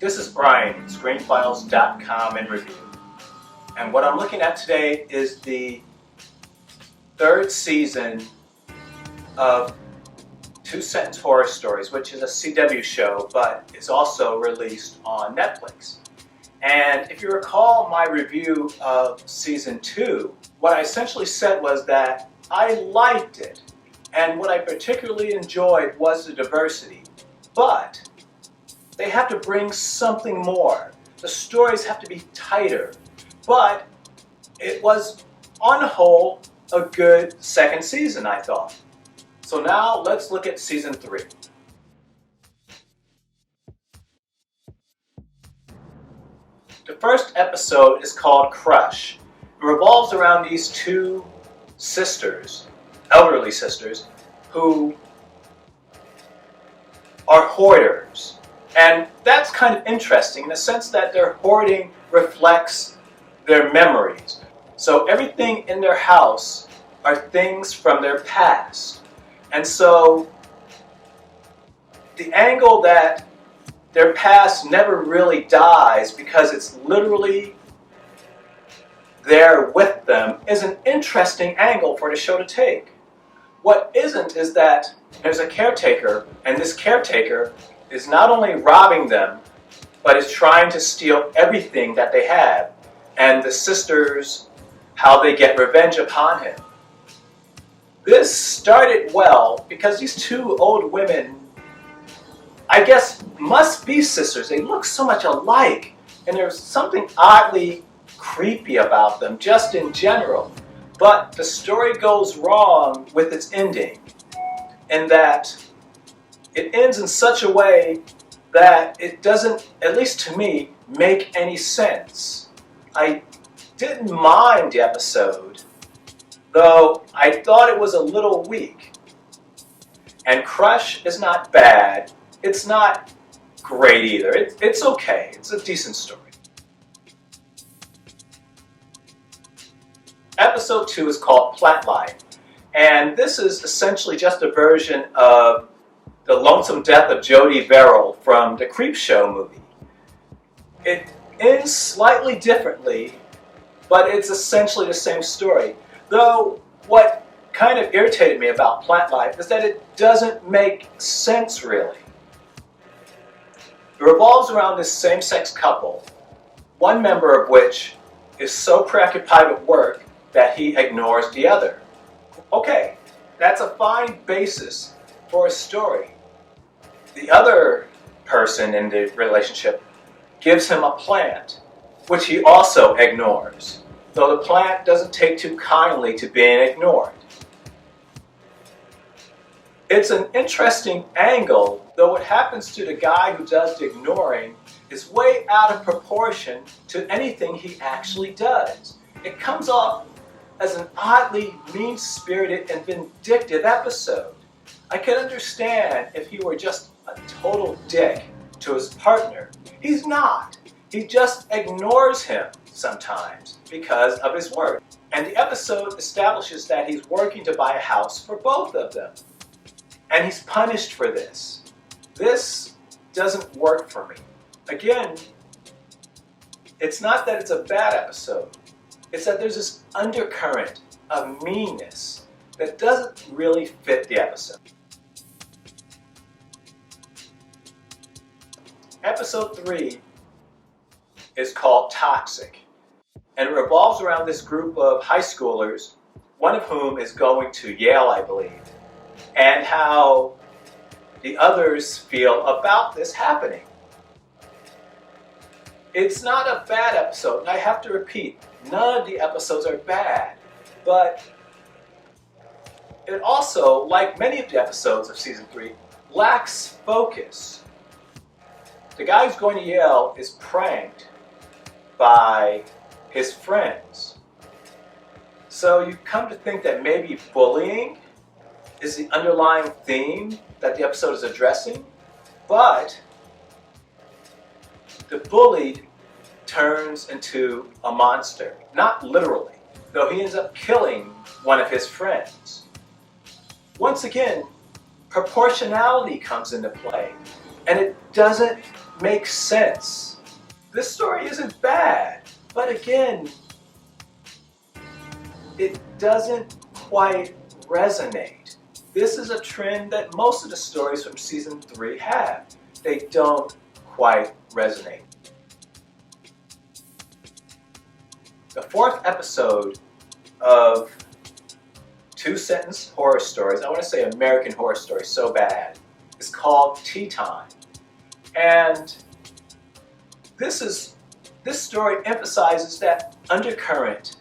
This is Brian, screenfiles.com in review. And what I'm looking at today is the third season of Two Sentence Horror Stories, which is a CW show, but it's also released on Netflix. And if you recall my review of season 2, what I essentially said was that I liked it. And what I particularly enjoyed was the diversity. But they have to bring something more. The stories have to be tighter. But it was, on the whole, a good second season, I thought. So now let's look at season 3. The first episode is called Crush. It revolves around these two sisters, elderly sisters, who are hoarders. And that's kind of interesting in the sense that their hoarding reflects their memories. So everything in their house are things from their past. And so the angle that their past never really dies because it's literally there with them is an interesting angle for the show to take. What isn't is that there's a caretaker, and this caretaker is not only robbing them, but is trying to steal everything that they have. And the sisters, how they get revenge upon him. This started well because these two old women, I guess, must be sisters. They look so much alike, and there's something oddly creepy about them just in general. But the story goes wrong with its ending, in that it ends in such a way that it doesn't, at least to me, make any sense. I didn't mind the episode, though I thought it was a little weak. And Crush is not bad. It's not great either. It's okay. It's a decent story. Episode 2 is called Plotline. And this is essentially just a version of The Lonesome Death of Jody Verrill from the Creepshow movie. It ends slightly differently, but it's essentially the same story. Though what kind of irritated me about Plotline is that it doesn't make sense really. It revolves around this same-sex couple, one member of which is so preoccupied with work that he ignores the other. Okay, that's a fine basis for a story. The other person in the relationship gives him a plant, which he also ignores, though the plant doesn't take too kindly to being ignored. It's an interesting angle, though what happens to the guy who does the ignoring is way out of proportion to anything he actually does. It comes off as an oddly mean-spirited and vindictive episode. I could understand if he were just a total dick to his partner. He's not. He just ignores him sometimes because of his work. And the episode establishes that he's working to buy a house for both of them. And he's punished for this. This doesn't work for me. Again, it's not that it's a bad episode. It's that there's this undercurrent of meanness that doesn't really fit the episode. Episode 3 is called Toxic, and it revolves around this group of high schoolers, one of whom is going to Yale, I believe, and how the others feel about this happening. It's not a bad episode, and I have to repeat, none of the episodes are bad, but it also, like many of the episodes of season 3, lacks focus. The guy who's going to Yale is pranked by his friends. So you come to think that maybe bullying is the underlying theme that the episode is addressing, but the bullied turns into a monster. Not literally, though he ends up killing one of his friends. Once again, proportionality comes into play, and it doesn't makes sense. This story isn't bad, but again, it doesn't quite resonate. This is a trend that most of the stories from season 3 have. They don't quite resonate. The 4th episode of 2-sentence horror stories, I want to say American Horror Stories so bad, is called Tea Time. And this story emphasizes that undercurrent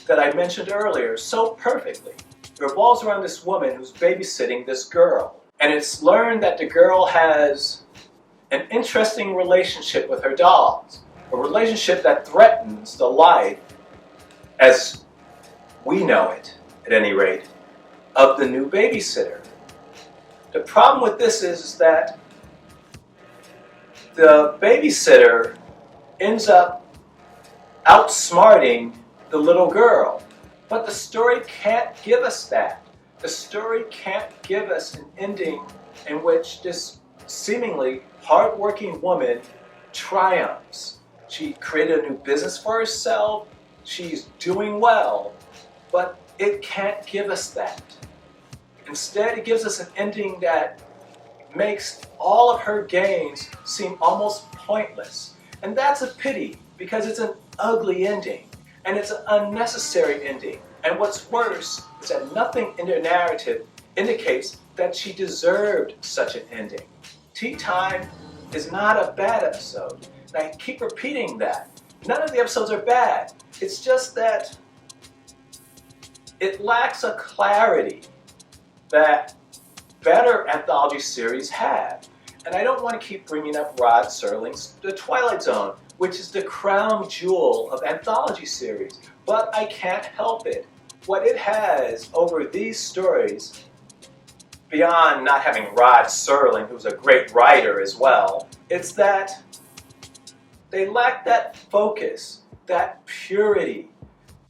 that I mentioned earlier so perfectly. It revolves around this woman who's babysitting this girl. And it's learned that the girl has an interesting relationship with her dogs, a relationship that threatens the life, as we know it, at any rate, of the new babysitter. The problem with this is that the babysitter ends up outsmarting the little girl. But the story can't give us that. The story can't give us an ending in which this seemingly hardworking woman triumphs. She created a new business for herself. She's doing well. But it can't give us that. Instead, it gives us an ending that makes all of her gains seem almost pointless. And that's a pity, because it's an ugly ending. And it's an unnecessary ending. And what's worse is that nothing in the narrative indicates that she deserved such an ending. Tea Time is not a bad episode. And I keep repeating that. None of the episodes are bad. It's just that it lacks a clarity that better anthology series have. And I don't want to keep bringing up Rod Serling's The Twilight Zone, which is the crown jewel of anthology series. But I can't help it. What it has over these stories, beyond not having Rod Serling, who's a great writer as well, it's that they lack that focus, that purity.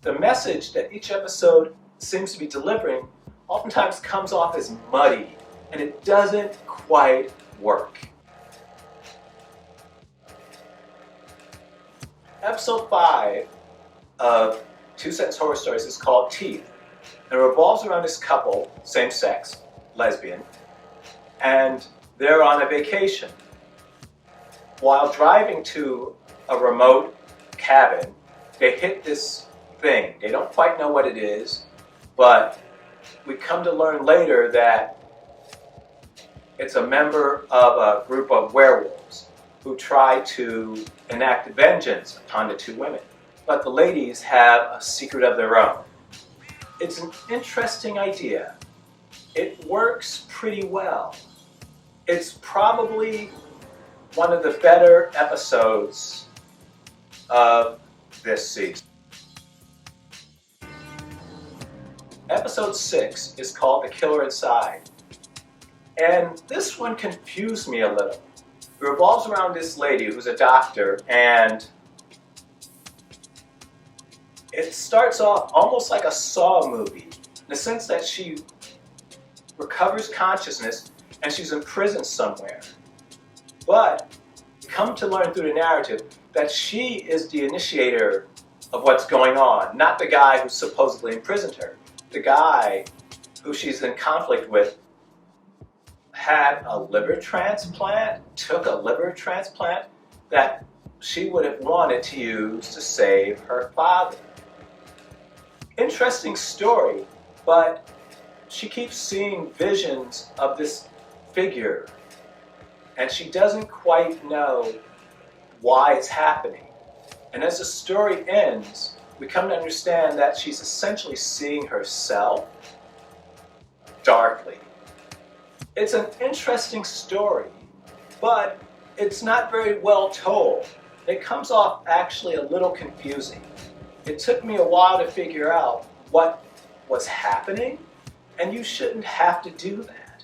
The message that each episode seems to be delivering oftentimes comes off as muddy, and it doesn't quite work. Episode 5 of 2-Sentence Horror Stories is called Teeth, and it revolves around this couple, same-sex, lesbian, and they're on a vacation. While driving to a remote cabin, they hit this thing. They don't quite know what it is, but we come to learn later that it's a member of a group of werewolves who try to enact vengeance upon the two women. But the ladies have a secret of their own. It's an interesting idea. It works pretty well. It's probably one of the better episodes of this season. Episode 6 is called The Killer Inside. And this one confused me a little. It revolves around this lady who's a doctor, and it starts off almost like a Saw movie, in the sense that she recovers consciousness and she's in prison somewhere. But come to learn through the narrative that she is the initiator of what's going on, not the guy who supposedly imprisoned her. The guy who she's in conflict with had a liver transplant, took a liver transplant that she would have wanted to use to save her father. Interesting story, but she keeps seeing visions of this figure, and she doesn't quite know why it's happening. And as the story ends, we come to understand that she's essentially seeing herself darkly. It's an interesting story, but it's not very well told. It comes off actually a little confusing. It took me a while to figure out what was happening, and you shouldn't have to do that.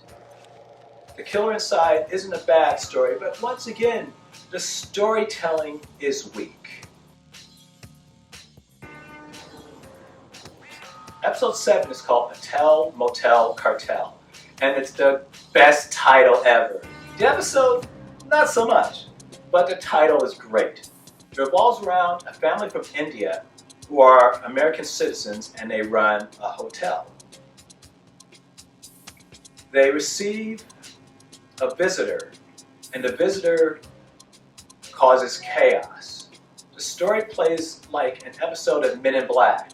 The Killer Inside isn't a bad story, but once again, the storytelling is weak. Episode 7 is called Patel, Motel, Cartel, and it's the best title ever. The episode, not so much. but the title is great. It revolves around a family from India who are American citizens, and they run a hotel. They receive a visitor, and the visitor causes chaos. The story plays like an episode of Men in Black,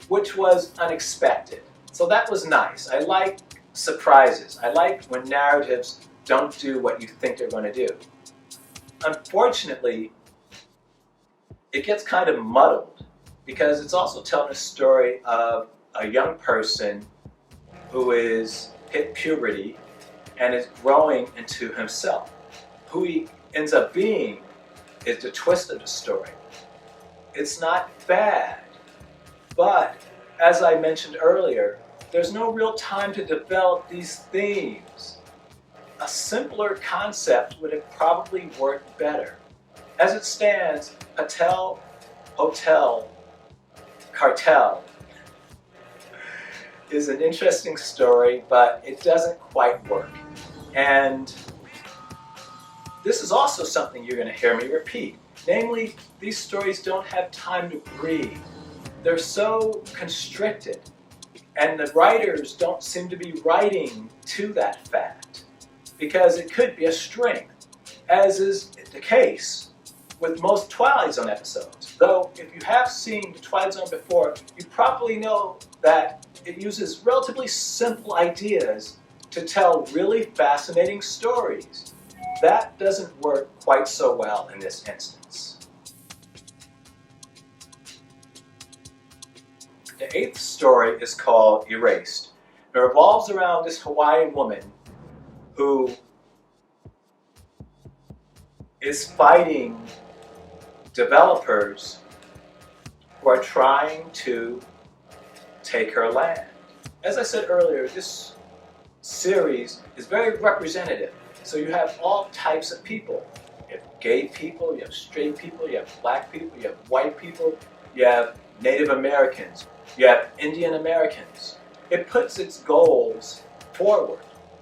which was unexpected. So that was nice. I like surprises. I like when narratives don't do what you think they're going to do. Unfortunately, it gets kind of muddled because it's also telling a story of a young person who is hit puberty and is growing into himself. Who he ends up being is the twist of the story. It's not bad, but as I mentioned earlier, there's no real time to develop these themes. A simpler concept would have probably worked better. As it stands, Patel, Hotel, Cartel is an interesting story, but it doesn't quite work. And this is also something you're going to hear me repeat. Namely, these stories don't have time to breathe. They're so constricted, and the writers don't seem to be writing to that fact, because it could be a strength, as is the case with most Twilight Zone episodes. Though, if you have seen the Twilight Zone before, you probably know that it uses relatively simple ideas to tell really fascinating stories. That doesn't work quite so well in this instance. The 8th story is called Erased. It revolves around this Hawaiian woman who is fighting developers who are trying to take her land. As I said earlier, this series is very representative. So you have all types of people. You have gay people, you have straight people, you have black people, you have white people, you have Native Americans, you have Indian Americans. It puts its goals forward,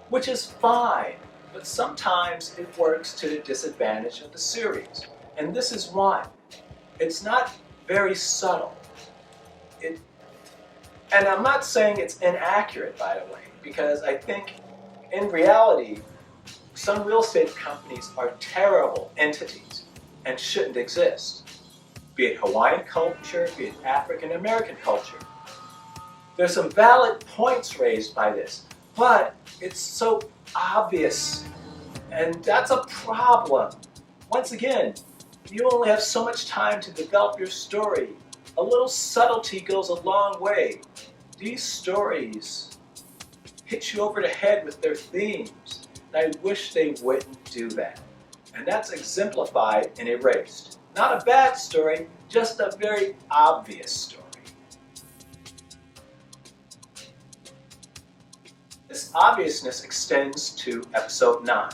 which is fine, but sometimes it works to the disadvantage of the series. And this is one. It's not very subtle. And I'm not saying it's inaccurate, by the way, because I think in reality, some real estate companies are terrible entities and shouldn't exist. Be it Hawaiian culture, be it African American culture. There's some valid points raised by this, but it's so obvious, and that's a problem. Once again, you only have so much time to develop your story. A little subtlety goes a long way. These stories hit you over the head with their themes, and I wish they wouldn't do that. And that's exemplified in Erased. Not a bad story, just a very obvious story. This obviousness extends to episode 9,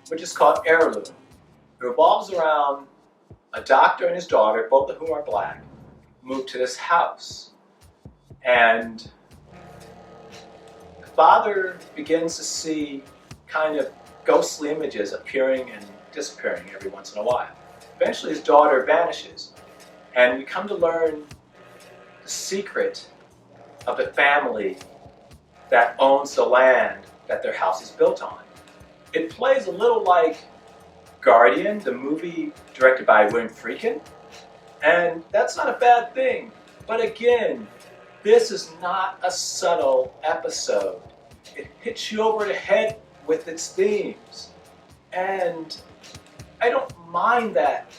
which is called Heirloom. It revolves around a doctor and his daughter, both of whom are black, moved to this house. And the father begins to see kind of ghostly images appearing and disappearing every once in a while. Eventually his daughter vanishes, and we come to learn the secret of the family that owns the land that their house is built on. It plays a little like Guardian, the movie directed by William Friedkin, and that's not a bad thing. But again, this is not a subtle episode. It hits you over the head with its themes, and I don't mind that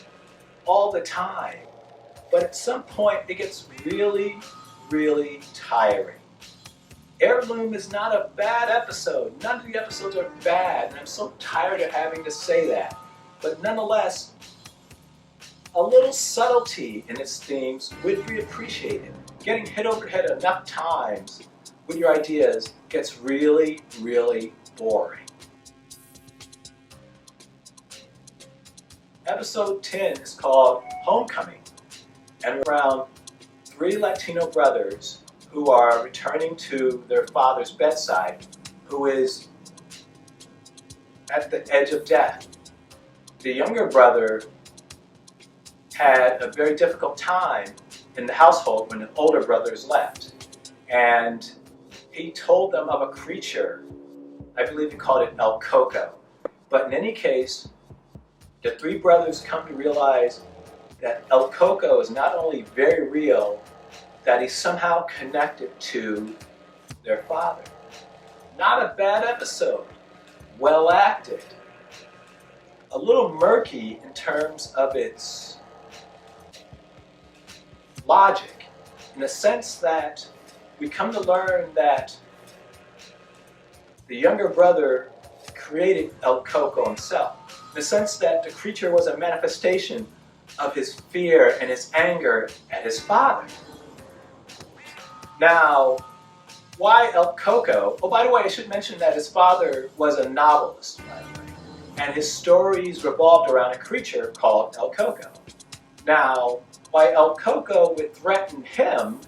all the time, but at some point it gets really, really tiring. Heirloom is not a bad episode. None of the episodes are bad, and I'm so tired of having to say that. But nonetheless, a little subtlety in its themes would be appreciated. Getting hit over the head enough times with your ideas gets really, really boring. Episode 10 is called Homecoming, and around 3 Latino brothers who are returning to their father's bedside, who is at the edge of death. the younger brother had a very difficult time in the household when the older brothers left. And he told them of a creature, I believe he called it El Coco. But in any case, the three brothers come to realize that El Coco is not only very real, that he's somehow connected to their father. Not a bad episode. Well acted. A little murky in terms of its logic, in the sense that we come to learn that the younger brother created El Coco himself, in the sense that the creature was a manifestation of his fear and his anger at his father. Now, why El Coco? Oh, by the way, I should mention that his father was a novelist, by the way, and his stories revolved around a creature called El Coco. Now, why El Coco would threaten him,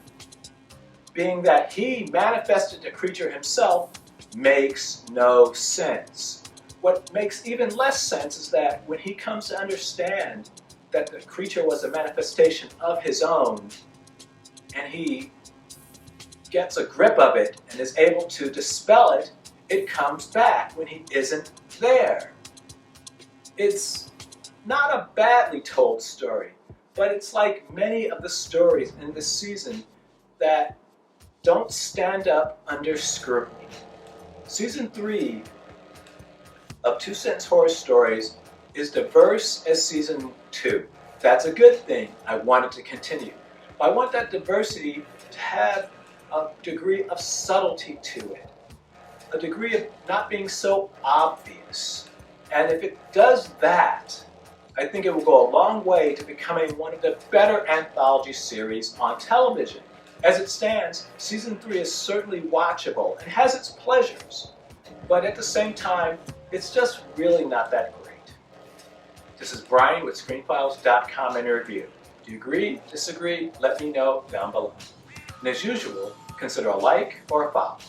being that he manifested the creature himself, makes no sense. What makes even less sense is that when he comes to understand that the creature was a manifestation of his own, and he gets a grip of it and is able to dispel it, it comes back when he isn't there. It's not a badly told story, but it's like many of the stories in this season that don't stand up under scrutiny. Season 3 of Two Sentence Horror Stories is diverse as Season 2. That's a good thing. I want it to continue. But I want that diversity to have a degree of subtlety to it, a degree of not being so obvious. And if it does that, I think it will go a long way to becoming one of the better anthology series on television. As it stands, Season 3 is certainly watchable and has its pleasures, but at the same time, it's just really not that great. This is Brian with ScreenFiles.com in review. Do you agree, disagree? Let me know down below. And as usual, consider a like or a follow.